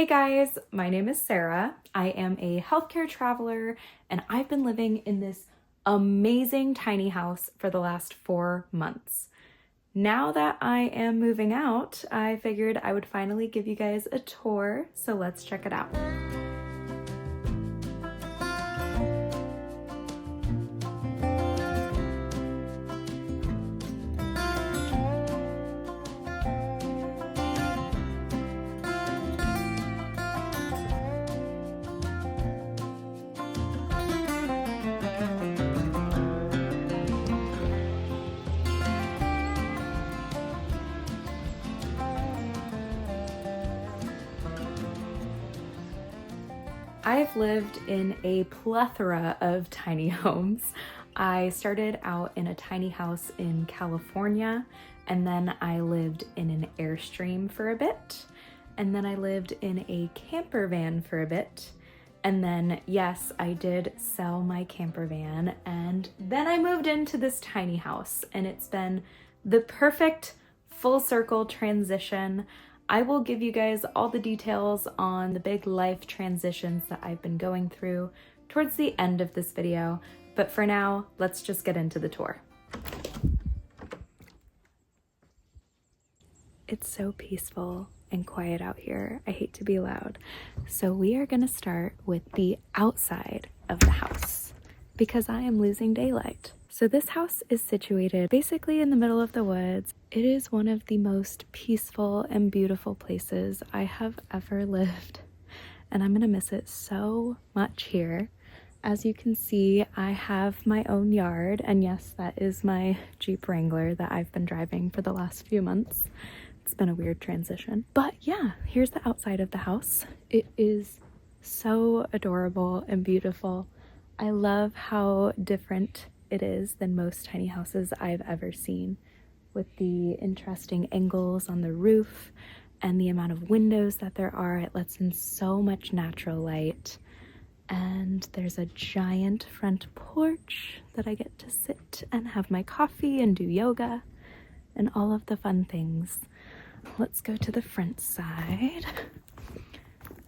Hey guys, my name is Sarah. I am a healthcare traveler and I've been living in this amazing tiny house for the last 4 months. Now that I am moving out, I figured I would finally give you guys a tour, so let's check it out. I've lived in a plethora of tiny homes. I started out in a tiny house in California, and then I lived in an Airstream for a bit, and then I lived in a camper van for a bit, and then, yes, I did sell my camper van, and then I moved into this tiny house, and it's been the perfect full circle transition. I will give you guys all the details on the big life transitions that I've been going through towards the end of this video, but for now, let's just get into the tour. It's so peaceful and quiet out here. I hate to be loud. So we are gonna start with the outside of the house because I am losing daylight. So this house is situated basically in the middle of the woods. It is one of the most peaceful and beautiful places I have ever lived, and I'm gonna miss it so much here. As you can see, I have my own yard, and yes, that is my Jeep Wrangler that I've been driving for the last few months. It's been a weird transition. But yeah, here's the outside of the house. It is so adorable and beautiful. I love how different it is than most tiny houses I've ever seen, with the interesting angles on the roof and the amount of windows that there are. It lets in so much natural light. And there's a giant front porch that I get to sit and have my coffee and do yoga and all of the fun things. Let's go to the front side.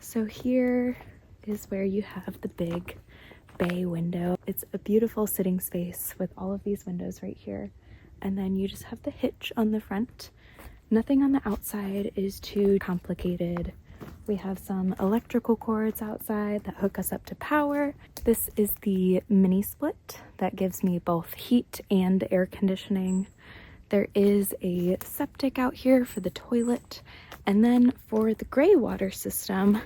So here is where you have the big bay window. It's a beautiful sitting space with all of these windows right here. And then you just have the hitch on the front. Nothing on the outside is too complicated. We have some electrical cords outside that hook us up to power. This is the mini split that gives me both heat and air conditioning. There is a septic out here for the toilet. And then for the gray water system,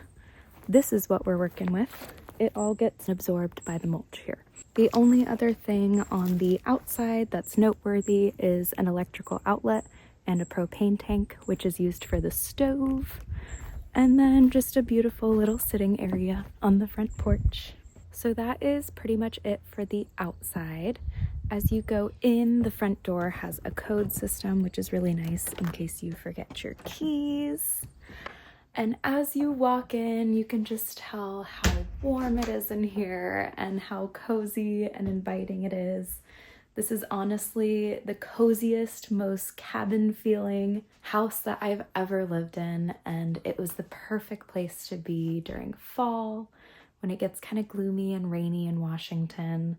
this is what we're working with. It all gets absorbed by the mulch here. The only other thing on the outside that's noteworthy is an electrical outlet and a propane tank, which is used for the stove. And then just a beautiful little sitting area on the front porch. So that is pretty much it for the outside. As you go in, the front door has a code system, which is really nice in case you forget your keys. And as you walk in, you can just tell how warm it is in here and how cozy and inviting it is. This is honestly the coziest, most cabin feeling house that I've ever lived in, and it was the perfect place to be during fall when it gets kind of gloomy and rainy in Washington.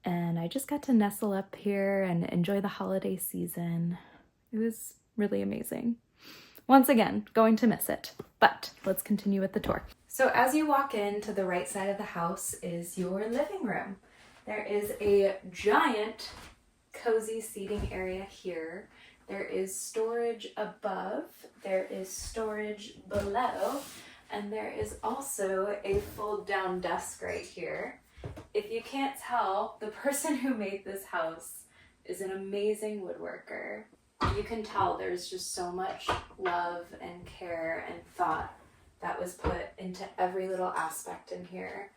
And I just got to nestle up here and enjoy the holiday season. It was really amazing. Once again, going to miss it, but let's continue with the tour. So as you walk in, to the right side of the house is your living room. There is a giant cozy seating area here. There is storage above, there is storage below, and there is also a fold down desk right here. If you can't tell, the person who made this house is an amazing woodworker. You can tell there's just so much love and care and thought that was put into every little aspect in here.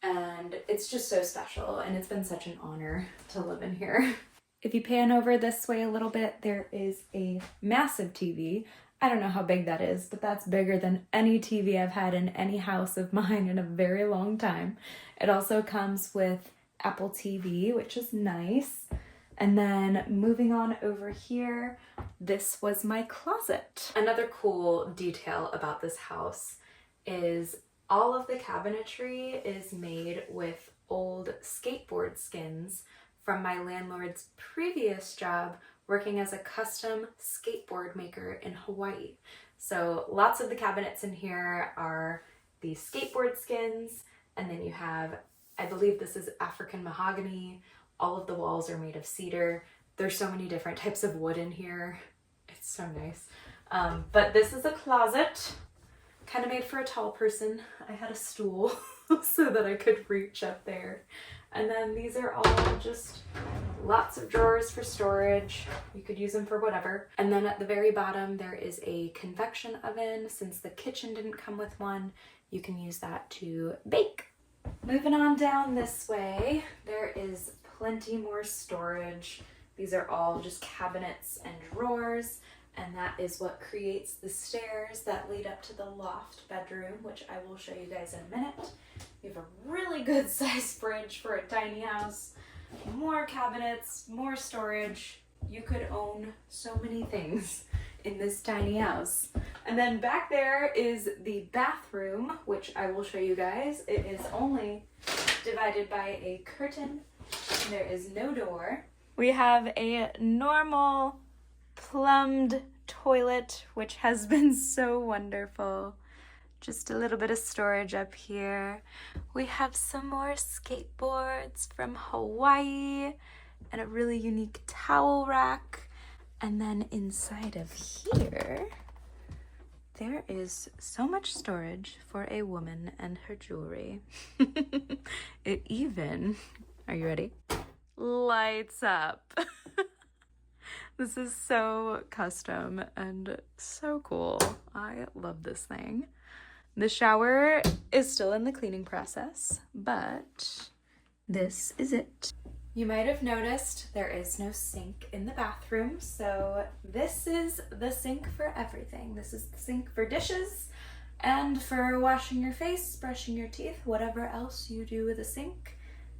And it's just so special, and it's been such an honor to live in here. If you pan over this way a little bit, there is a massive TV. I don't know how big that is, but that's bigger than any TV I've had in any house of mine in a very long time. It also comes with Apple TV, which is nice. And then moving on over here, this was my closet. Another cool detail about this house is all of the cabinetry is made with old skateboard skins from my landlord's previous job working as a custom skateboard maker in Hawaii. So lots of the cabinets in here are the skateboard skins, and then you have, I believe this is African mahogany. All of the walls are made of cedar. There's so many different types of wood in here. It's so nice. But this is a closet, kind of made for a tall person. I had a stool so that I could reach up there. And then these are all just lots of drawers for storage. You could use them for whatever. And then at the very bottom, there is a convection oven. Since the kitchen didn't come with one, you can use that to bake. Moving on down this way, there is plenty more storage. These are all just cabinets and drawers, and that is what creates the stairs that lead up to the loft bedroom, which I will show you guys in a minute. You have a really good sized fridge for a tiny house, more cabinets, more storage. You could own so many things in this tiny house. And then back there is the bathroom, which I will show you guys. It is only divided by a curtain. There is no door. We have a normal plumbed toilet, which has been so wonderful. Just a little bit of storage up here. We have some more skateboards from Hawaii and a really unique towel rack. And then inside of here, there is so much storage for a woman and her jewelry. It even, are you ready? Lights up. This is so custom and so cool. I love this thing. The shower is still in the cleaning process, but this is it. You might have noticed there is no sink in the bathroom, so this is the sink for everything. This is the sink for dishes and for washing your face, brushing your teeth, whatever else you do with a sink.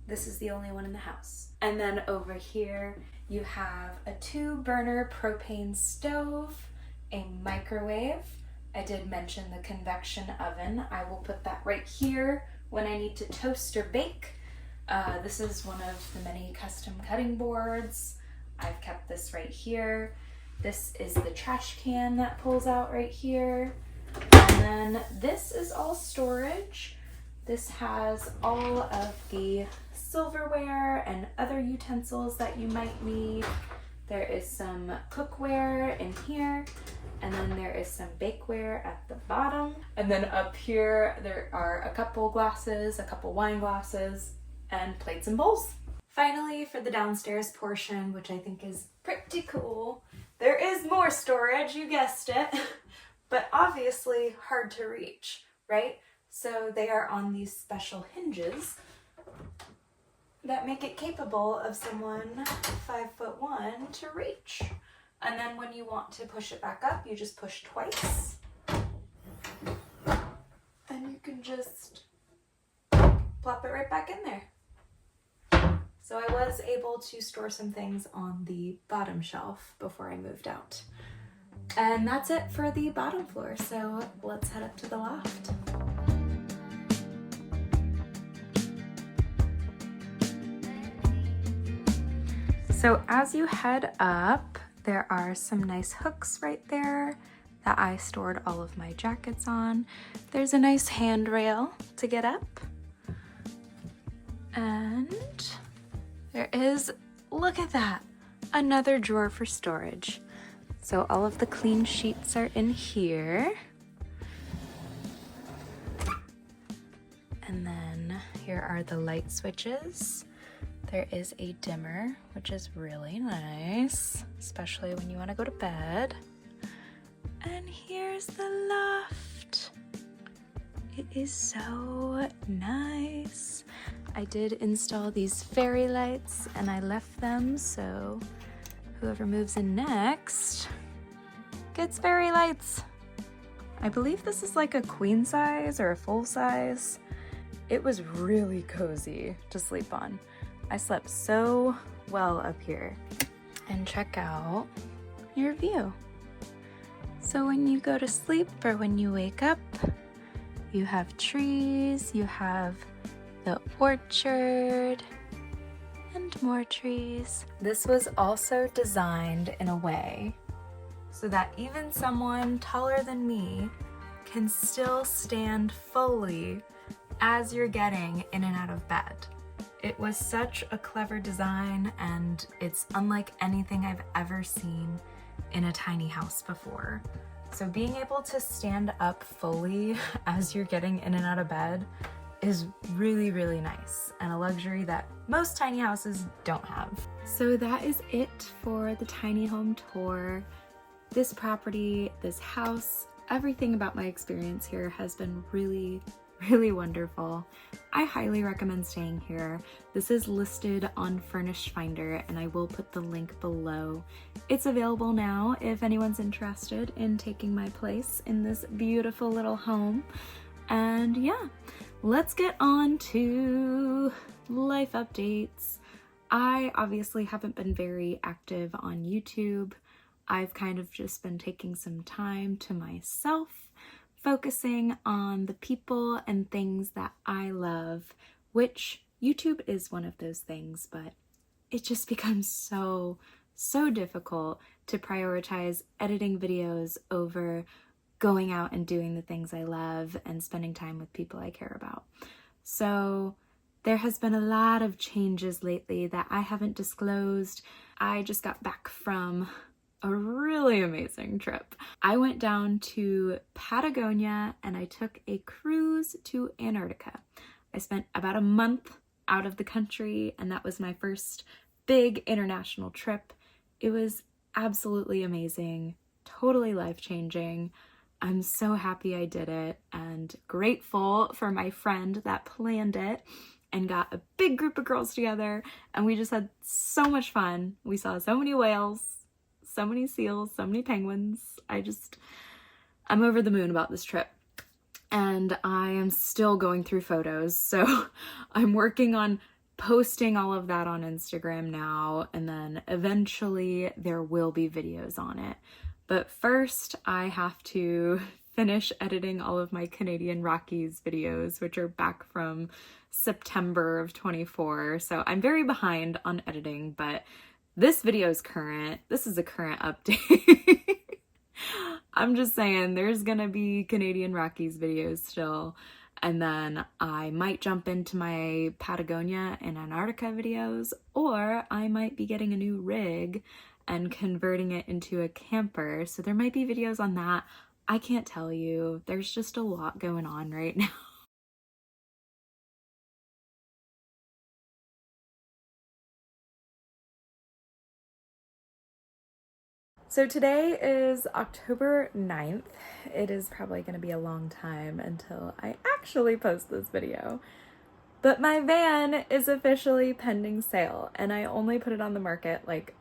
This is the only one in the house. And then over here, you have a 2-burner propane stove, a microwave. I did mention the convection oven. I will put that right here when I need to toast or bake. This is one of the many custom cutting boards. I've kept this right here. This is the trash can that pulls out right here. And then this is all storage. This has all of the silverware and other utensils that you might need. There is some cookware in here, and then there is some bakeware at the bottom. And then up here, there are a couple glasses, a couple wine glasses, and plates and bowls. Finally, for the downstairs portion, which I think is pretty cool, there is more storage, you guessed it, but obviously hard to reach, right? So they are on these special hinges that make it capable of someone 5'1" to reach. And then when you want to push it back up, you just push twice. And you can just plop it right back in there. So I was able to store some things on the bottom shelf before I moved out. And that's it for the bottom floor. So let's head up to the loft. So as you head up, there are some nice hooks right there that I stored all of my jackets on. There's a nice handrail to get up. And there is, look at that, another drawer for storage. So all of the clean sheets are in here. And then here are the light switches. There is a dimmer, which is really nice, especially when you want to go to bed. And here's the loft. It is so nice. I did install these fairy lights and I left them so whoever moves in next gets fairy lights. I believe this is like a queen size or a full size. It was really cozy to sleep on. I slept so well up here. And check out your view. So when you go to sleep or when you wake up, you have trees, you have the orchard, and more trees. This was also designed in a way so that even someone taller than me can still stand fully as you're getting in and out of bed. It was such a clever design, and it's unlike anything I've ever seen in a tiny house before. So being able to stand up fully as you're getting in and out of bed is really, really nice, and a luxury that most tiny houses don't have. So that is it for the tiny home tour. This property, this house, everything about my experience here has been really, really wonderful. I highly recommend staying here. This is listed on Furnished Finder, and I will put the link below. It's available now if anyone's interested in taking my place in this beautiful little home. And yeah, let's get on to life updates. I obviously haven't been very active on YouTube. I've kind of just been taking some time to myself, focusing on the people and things that I love, which YouTube is one of those things, but it just becomes so difficult to prioritize editing videos over going out and doing the things I love and spending time with people I care about. So there has been a lot of changes lately that I haven't disclosed. I just got back from a really amazing trip. I went down to Patagonia and I took a cruise to Antarctica. I spent about a month out of the country, and that was my first big international trip. It was absolutely amazing, totally life-changing. I'm so happy I did it, and grateful for my friend that planned it and got a big group of girls together, and we just had so much fun. We saw so many whales, so many seals, so many penguins. I'm over the moon about this trip. And I am still going through photos, so I'm working on posting all of that on Instagram now, and then eventually there will be videos on it. But first, I have to finish editing all of my Canadian Rockies videos, which are back from September of 24. So I'm very behind on editing, but this video is current. This is a current update. I'm just saying there's gonna be Canadian Rockies videos still, and then I might jump into my Patagonia and Antarctica videos, or I might be getting a new rig and converting it into a camper, so there might be videos on that. I can't tell you. There's just a lot going on right now. So today is October 9th. It is probably going to be a long time until I actually post this video. But my van is officially pending sale, and I only put it on the market like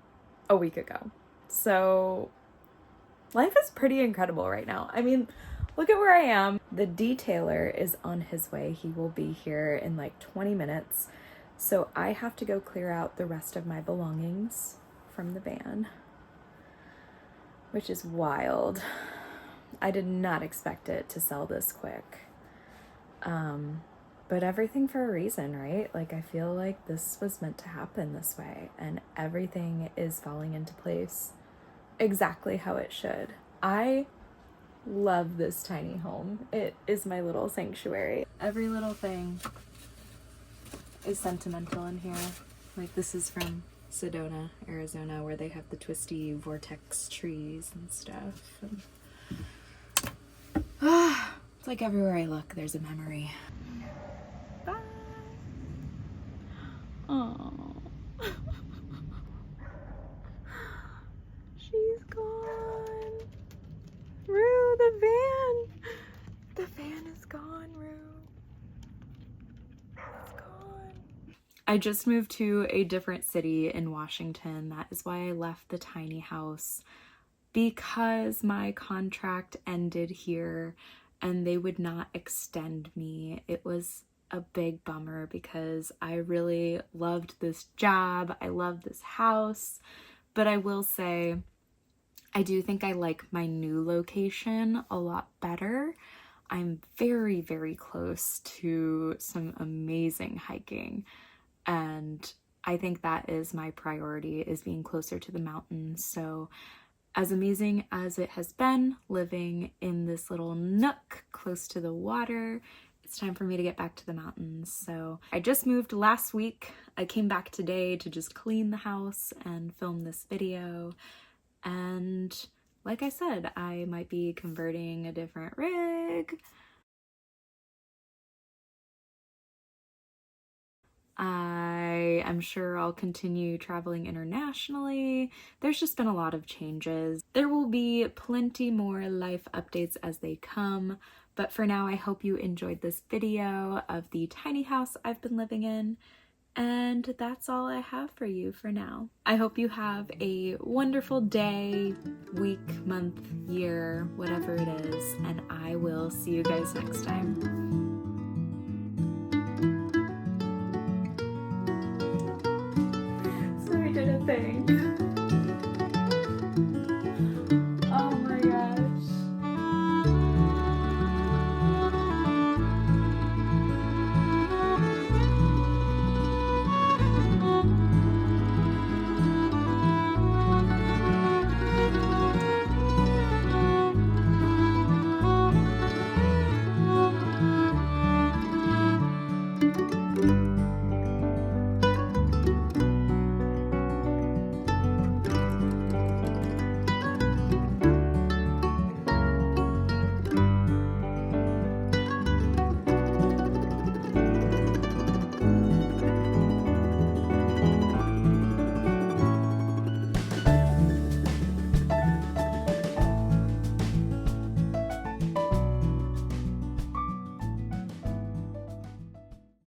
a week ago. So life is pretty incredible right now. I mean, look at where I am. The detailer is on his way. He will be here in like 20 minutes. So I have to go clear out the rest of my belongings from the van, which is wild. I did not expect it to sell this quick. But everything for a reason, right? Like, I feel like this was meant to happen this way, and everything is falling into place exactly how it should. I love this tiny home. It is my little sanctuary. Every little thing is sentimental in here. Like, this is from Sedona, Arizona, where they have the twisty vortex trees and stuff. And, it's like everywhere I look, there's a memory. Bye. Oh, she's gone. Rue, the van. The van is gone, Rue. It's gone. I just moved to a different city in Washington. That is why I left the tiny house, because my contract ended here and they would not extend me. It was a big bummer because I really loved this job. I love this house, but I will say I do think I like my new location a lot better. I'm very, very close to some amazing hiking, and I think that is my priority, is being closer to the mountains. So as amazing as it has been living in this little nook close to the water, it's time for me to get back to the mountains. So I just moved last week. I came back today to just clean the house and film this video. And like I said, I might be converting a different rig. I am sure I'll continue traveling internationally. There's just been a lot of changes. There will be plenty more life updates as they come, but for now I hope you enjoyed this video of the tiny house I've been living in, and that's all I have for you for now. I hope you have a wonderful day, week, month, year, whatever it is, and I will see you guys next time. So I did a thing.